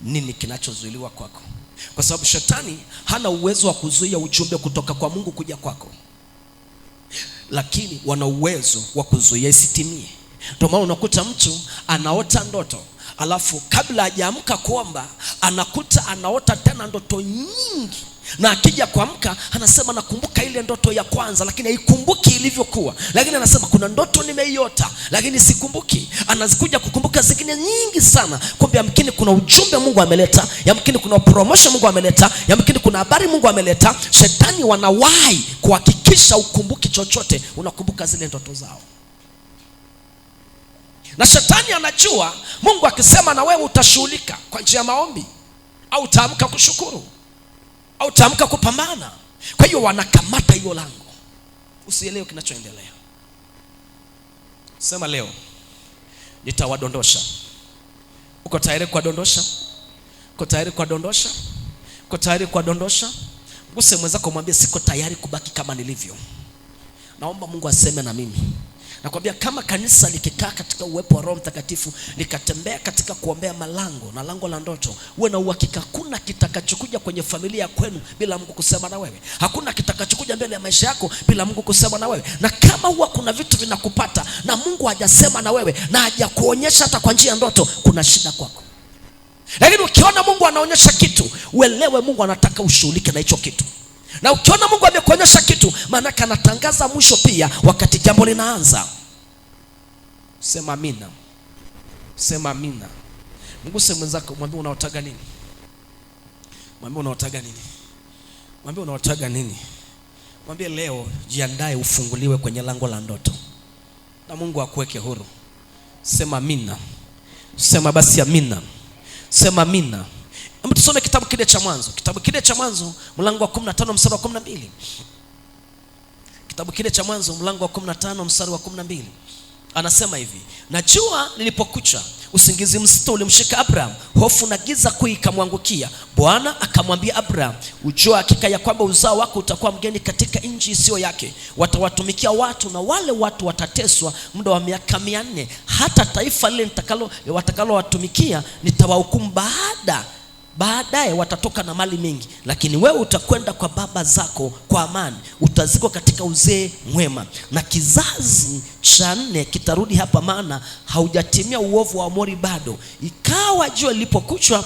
nini kinachozuiliwa kwako, kwa sababu shetani hana uwezo wa kuzuia ujumbe kutoka kwa Mungu kuja kwako, lakini wana uwezo wa kuzuia isitimie. Ndio maana unakuta mtu anaota ndoto, alafu kabla hajaamka kuomba anakuta anaota tena ndoto nyingi, na akija kuamka anasema nakumbuka ile ndoto ya kwanza, lakini haikumbuki ilivyokuwa. Lakini anasema kuna ndoto nimeiota lakini sikumbuki. Anazikuja kukumbuka zingine nyingi sana. Kumbe yamkini kuna ujumbe Mungu ameleta, yamkini kuna promotion Mungu ameleta, yamkini kuna habari Mungu ameleta. Shetani wanawahi kuhakikisha ukumbuki chochote, unakumbuka zile ndoto zao. Na shetani anajua Mungu akisema na wewe utashughulika kwa njia ya maombi, au utaamka kushukuru, au utaamka kupambana. Kwa hiyo wanakamata hiyo lango. Usielewe kinachoendelea. Sema leo nitawadondosha. Uko tayari kuwadondosha? Uko tayari kuwadondosha? Uko tayari kuwadondosha? Mguse mwenzako mwambie siko tayari kubaki kama nilivyo. Naomba Mungu aseme na mimi. Nakwambia kama kanisa likikaa katika uwepo wa Roho Mtakatifu, likatembea katika kuombea malango na lango la ndoto, uwe na uhakika hakuna kitakachokuja kwenye familia kwenu bila Mungu kusema na wewe. Hakuna kitakachokuja mbele ya maisha yako bila Mungu kusema na wewe. Na kama huwa kuna vitu vinakupata na Mungu hajasema na wewe na hajakuonyesha hata kwa njia ya ndoto, kuna shida kwako. Lakini ukiona Mungu anaonyesha kitu, uelewe Mungu anataka ushughulike na hicho kitu. Na ukiona Mungu amekuonyesha kitu, maana anatangaza mwisho pia wakati jambo linaanza. Sema amina. Sema amina. Mungu sema mwenzako mwambie unaotaka nini? Mwambie unaotaka nini? Mwambie unaotaka nini? Mwambie leo jiandae ufunguliwe kwenye lango la ndoto. Na Mungu akuweke huru. Sema amina. Sema basi amina. Sema amina. Hebu tusome kitabu kile cha Mwanzo. Kitabu kile cha Mwanzo mlango wa 15 mstari wa 12. Kitabu kile cha Mwanzo mlango wa 15 mstari wa 12. Anasema hivi: na jua lilipokucha, usingizi mzito ulimshika Abraham, hofu na giza kuu ikamwangukia. Bwana akamwambia Abraham, ujua hakika ya kwamba uzao wako utakuwa mgeni katika nchi isiyo yake. Watawatumikia watu na wale watu watateswa muda wa miaka 400. Hata taifa lile watakalo watumikia nitawahukumu baadaye watatoka na mali mingi, lakini wewe utakwenda kwa baba zako kwa amani, utazikwa katika uzee mwema, na kizazi cha 4 kitarudi hapa, maana haujatimia uovu wa Amori bado. Ikawa jua lilipokuchwa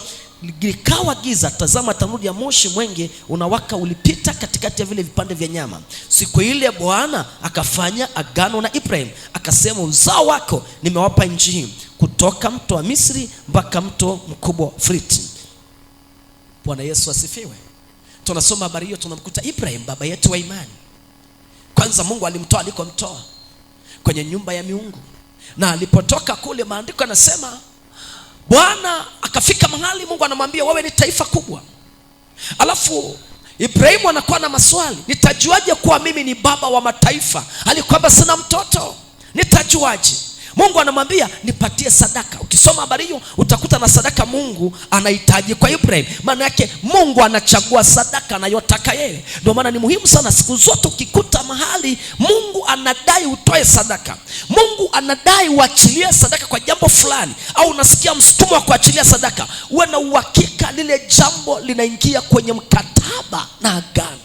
likawa giza, tazama tanuru ya moshi mwenge unawaka ulipita katikati ya vile vipande vya nyama. Siku ile Bwana akafanya agano na Ibrahim, akasema uzao wako nimewapa nchi hii, kutoka mto wa Misri mpaka mto mkubwa Friti. Bwana Yesu asifiwe. Tunasoma habari hiyo, tunamkuta Ibrahim baba yetu wa imani. Kwanza Mungu alimtoa alikomtoa, kwenye nyumba ya miungu, na alipotoka kule maandiko yanasema Bwana akafika mahali Mungu anamwambia wewe ni taifa kubwa. Alafu Ibrahimu anakuwa na maswali, nitajuaje kuwa mimi ni baba wa mataifa? Alikwamba sina mtoto, nitajuaje? Mungu anamwambia nipatie sadaka. Ukisoma habari hiyo utakuta na sadaka Mungu anahitaji kwa Ibrahim. Maana yake Mungu anachagua sadaka anayotaka yeye. Ndio maana ni muhimu sana siku zote ukikuta mahali Mungu anadai utoe sadaka, Mungu anadai uachilie sadaka kwa jambo fulani, au unasikia msukumo wa kuachilia sadaka, uwe na uhakika lile jambo linaingia kwenye mkataba na agano.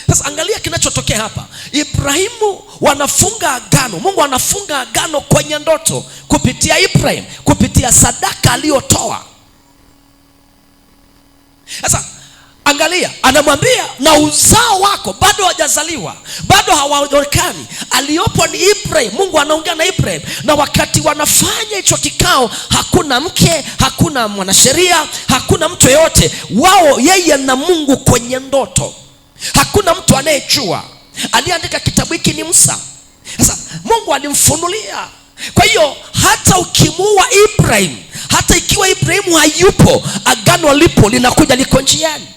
Sasa angalia kinachotokea hapa. Ibrahimu wanafunga agano. Mungu anafunga agano kwenye ndoto kupitia Ibrahim, kupitia sadaka aliyotoa. Sasa angalia, anamwambia na uzao wako bado hawajazaliwa, bado hawaonekani. Aliyopo ni Ibrahim. Mungu anaongea na Ibrahim, na wakati wanafanya hicho kikao hakuna mke, hakuna mwanasheria, hakuna mtu yeyote. Wao yeye na Mungu kwenye ndoto. Hakuna mtu anayejua. Aliandika kitabu hiki ni Musa. Sasa Mungu alimfunulia. Kwa hiyo hata ukimuua Ibrahim, hata ikiwa Ibrahimu hayupo, agano lipo, linakuja, liko njiani.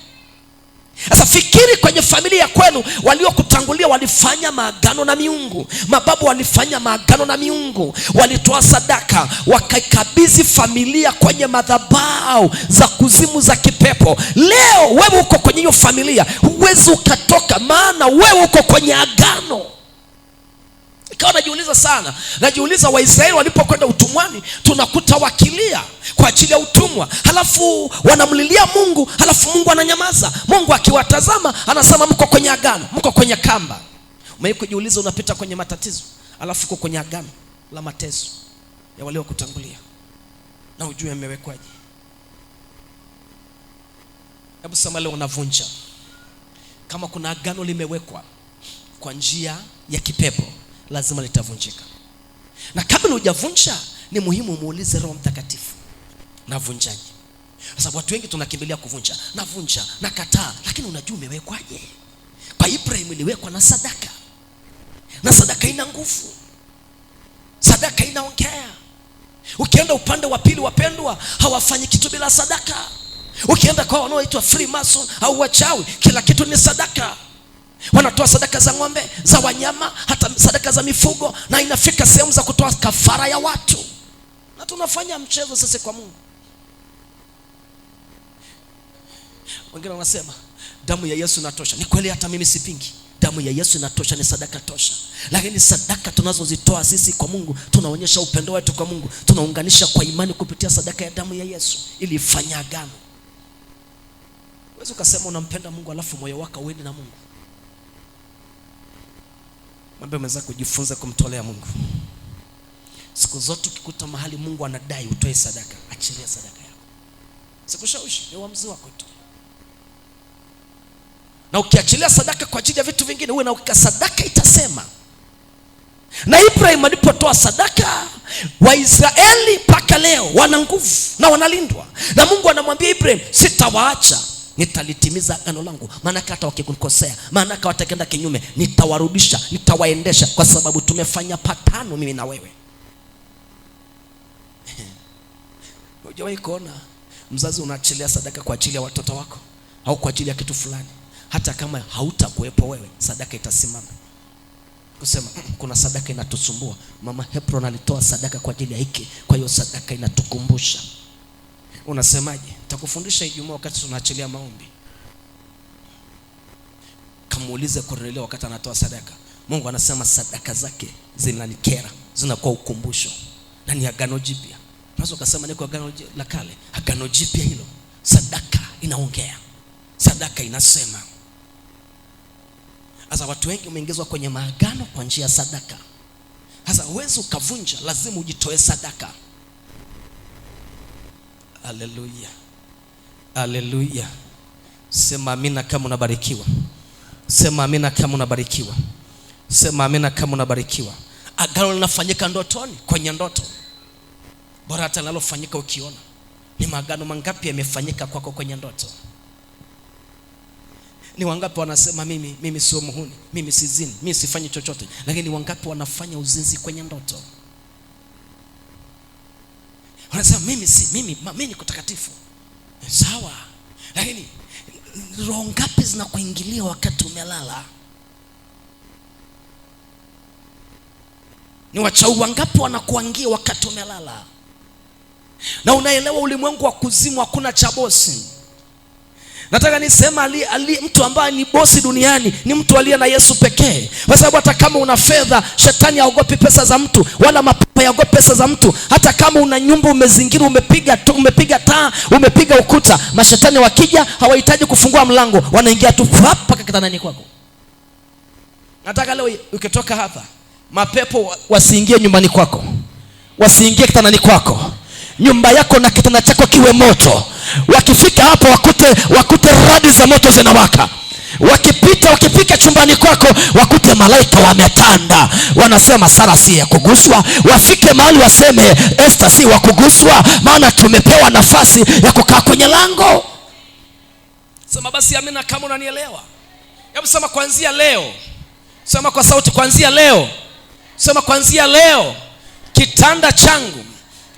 Sasa fikiri kwenye familia kwenu, waliokutangulia walifanya maagano na miungu. Mababu walifanya maagano na miungu, walitoa sadaka, wakaikabidhi familia kwenye madhabahu za kuzimu za kipepo. Leo wewe uko kwenye hiyo familia, huwezi ukatoka, maana wewe uko kwenye agano. Ikawa najiuliza sana, najiuliza Waisraeli walipokwenda utumwani tunakuta wakilia kwa ajili ya utumwa, halafu wanamlilia Mungu, halafu Mungu ananyamaza. Mungu akiwatazama anasema mko kwenye agano, mko kwenye kamba. Umewahi kujiuliza unapita kwenye matatizo halafu uko kwenye agano la mateso ya walio kutangulia na ujue yamewekwaje? Hebu sema leo unavunja. Kama kuna agano limewekwa kwa njia ya kipepo, lazima litavunjika. Na kabla hujavunja ni muhimu muulize Roho Mtakatifu, navunjaje? Kwa sababu watu wengi tunakimbilia kuvunja, navunja, nakataa, lakini unajua umewekwaje? Kwa Ibrahim iliwekwa na sadaka. Na sadaka ina nguvu. Sadaka inaongea. Ukienda upande wa pili, wapendwa, hawafanyi kitu bila sadaka. Ukienda kwa wanaoitwa Freemason au wachawi, kila kitu ni sadaka. Wanatoa sadaka za ng'ombe, za wanyama, hata sadaka za mifugo, na inafika sehemu za kutoa kafara ya watu. Na tunafanya mchezo sasa kwa Mungu. Wengine wanasema damu ya Yesu inatosha. Ni kweli, hata mimi sipingi. Damu ya Yesu inatosha, ni sadaka tosha. Lakini sadaka tunazozitoa sisi kwa Mungu, tunaonyesha upendo wetu kwa Mungu. Tunaunganisha kwa imani kupitia sadaka ya damu ya Yesu ili ifanye agano. Wewe ukasema unampenda Mungu alafu moyo wako uende na Mungu. Mwambie mwenzako kujifunza kumtolea Mungu. Siku zote ukikuta mahali Mungu anadai utoe sadaka, achilia sadaka yako. Sikushawishi, ni uamuzi wako tu. Na ukiachilia sadaka kwa ajili ya vitu vingine, uwe na uhakika sadaka itasema. Na Ibrahim alipotoa sadaka, Waisraeli mpaka leo wana nguvu na wanalindwa. Na Mungu anamwambia Ibrahim, sitawaacha, nitalitimiza agano langu. Maana hata wakikukosea, maana watakenda kinyume, nitawarudisha, nitawaendesha, kwa sababu tumefanya patano mimi na wewe. Hujawahi kuona mzazi unaachilia sadaka kwa ajili ya watoto wako au kwa ajili ya kitu fulani? Hata kama hautakuwepo wewe, sadaka itasimama. Kusema kuna sadaka inatusumbua, mama Hebron alitoa sadaka kwa ajili ya hiki, kwa hiyo sadaka inatukumbusha. Unasemaje? Nitakufundisha Ijumaa wakati tunaachilia maombi. Kamuulize Kornelio wakati anatoa sadaka. Mungu anasema sadaka zake zinanikera, zinakuwa ukumbusho. Na ni agano jipya. Unaweza kusema niko agano la kale, agano jipya hilo. Sadaka inaongea. Sadaka inasema. Sasa watu wengi wameingizwa kwenye maagano kwa njia ya sadaka. Sasa huwezi ukavunja, lazima ujitoe sadaka. Haleluya. Haleluya. Sema amina kama unabarikiwa. Sema amina kama unabarikiwa. Sema amina kama unabarikiwa. Agano linafanyika ndotoni, kwenye ndoto. Bora hata linalofanyika ukiona. Ni maagano mangapi yamefanyika kwako kwenye ndoto? Ni wangapi wanasema mimi sio muhuni, mimi sizini, mimi sifanyi chochote, lakini wangapi wanafanya uzinzi kwenye ndoto? Wanasema mimi niko takatifu. Sawa. Lakini roho ngapi zinakuingilia wakati umelala? Ni wachawi wangapi wanakuangia wakati umelala? Na unaelewa ulimwengu wa kuzimu hakuna cha bosi. Nataka nisema mtu ambaye ni bosi duniani ni mtu aliye na Yesu pekee. Kwa sababu hata kama una fedha, shetani haogopi pesa za mtu, wala mapepo hayaogopi pesa za mtu. Hata kama una nyumba umezingira, umepiga taa, umepiga ukuta, mashetani wakija hawahitaji kufungua mlango, wanaingia tu hapa kitandani kwako. Nataka leo ukitoka hapa, mapepo wasiingie nyumbani kwako, wasiingie kitandani kwako. Nyumba yako na kitanda chako kiwe moto. Wakifika hapo wakute radi za moto zinawaka. Wakifika chumbani kwako wakute malaika wametanda. Wanasema Sara si ya kuguswa. Wafike mahali waseme Esther si wa kuguswa, maana tumepewa nafasi ya kukaa kwenye lango. Sema basi amina kama unanielewa. Hebu sema kuanzia leo. Sema kwa sauti, kuanzia leo. Sema kuanzia leo kitanda changu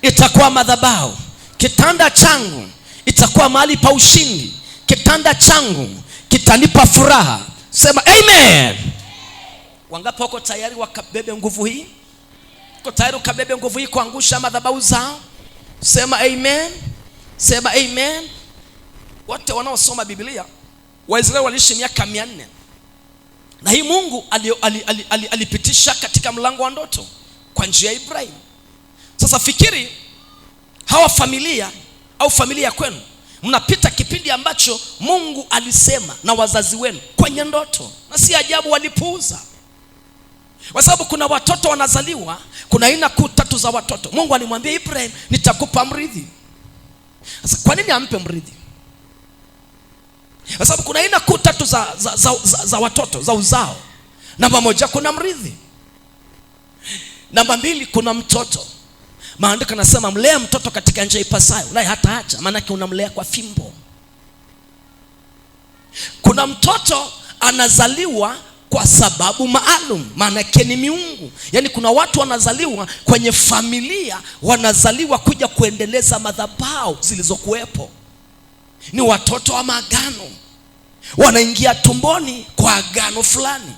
itakuwa madhabahu. Kitanda changu itakuwa mahali pa ushindi. Kitanda changu kitanipa furaha. Sema amen. Wangapi wako tayari wakabebe nguvu hii? Uko tayari ukabebe nguvu hii kuangusha madhabahu zao? Sema amen. Sema amen. Wote wanaosoma Biblia, Waisraeli waliishi miaka 400. Na hii Mungu alipitisha katika mlango wa ndoto kwa njia ya Ibrahim. Sasa fikiri hawa familia au familia kwenu mnapita kipindi ambacho Mungu alisema na wazazi wenu kwenye ndoto, na si ajabu walipuuza. Kwa sababu kuna watoto wanazaliwa, kuna aina kuu tatu za watoto. Mungu alimwambia Ibrahim, nitakupa mrithi. Sasa kwa nini ampe mrithi? Kwa sababu kuna aina kuu tatu za watoto, za uzao. Namba moja, kuna mrithi. Namba mbili, kuna mtoto. Maandiko yanasema mlea mtoto katika njia ipasayo, naye hataacha, maana yake unamlea kwa fimbo. Kuna mtoto anazaliwa kwa sababu maalum, maana yake ni miungu. Yaani kuna watu wanazaliwa kwenye familia, wanazaliwa kuja kuendeleza madhabahu zilizokuwepo. Ni watoto wa maagano, wanaingia tumboni kwa agano fulani,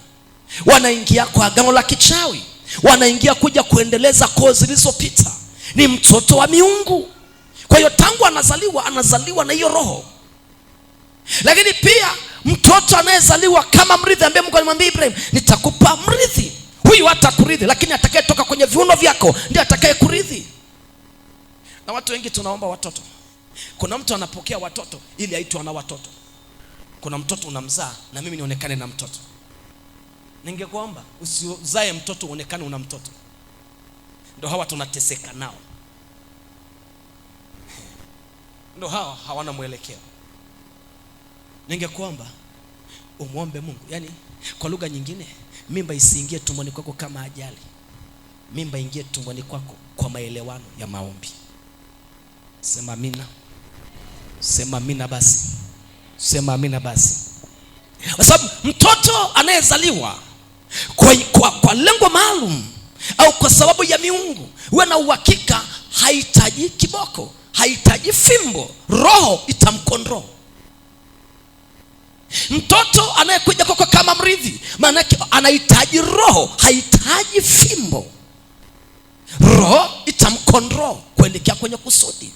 wanaingia kwa agano la kichawi, wanaingia kuja kuendeleza koo zilizopita. Ni mtoto wa miungu. Kwa hiyo tangu anazaliwa na hiyo roho. Lakini pia mtoto anayezaliwa kama mrithi, ambaye Mungu alimwambia Ibrahim, nitakupa mrithi. Huyu hata kurithi, lakini atakayetoka kwenye viuno vyako ndiye atakaye kurithi. Na watu wengi tunaomba watoto. Kuna mtu anapokea watoto ili aitwe ana watoto. Kuna mtoto unamzaa na mimi nionekane na mtoto. Ningekuomba usizae mtoto uonekane una mtoto. Ndio hawa tunateseka nao. Ndio hawa hawana mwelekeo. Ningekuomba umuombe Mungu, yani kwa lugha nyingine, mimba isiingie tumboni kwako kama ajali. Mimba ingie tumboni kwako kwa maelewano ya maombi. Sema amina. Sema amina basi. Sema amina basi. Kwa sababu mtoto anayezaliwa kwa lengo maalum au kwa sababu ya miungu, uwe na uhakika hahitaji kiboko, hahitaji fimbo, roho itamkontrol. Mtoto anayekuja kwako kama mrithi, maana yake anahitaji roho, hahitaji fimbo. Roho itamkontrol kuelekea kwenye kusudi.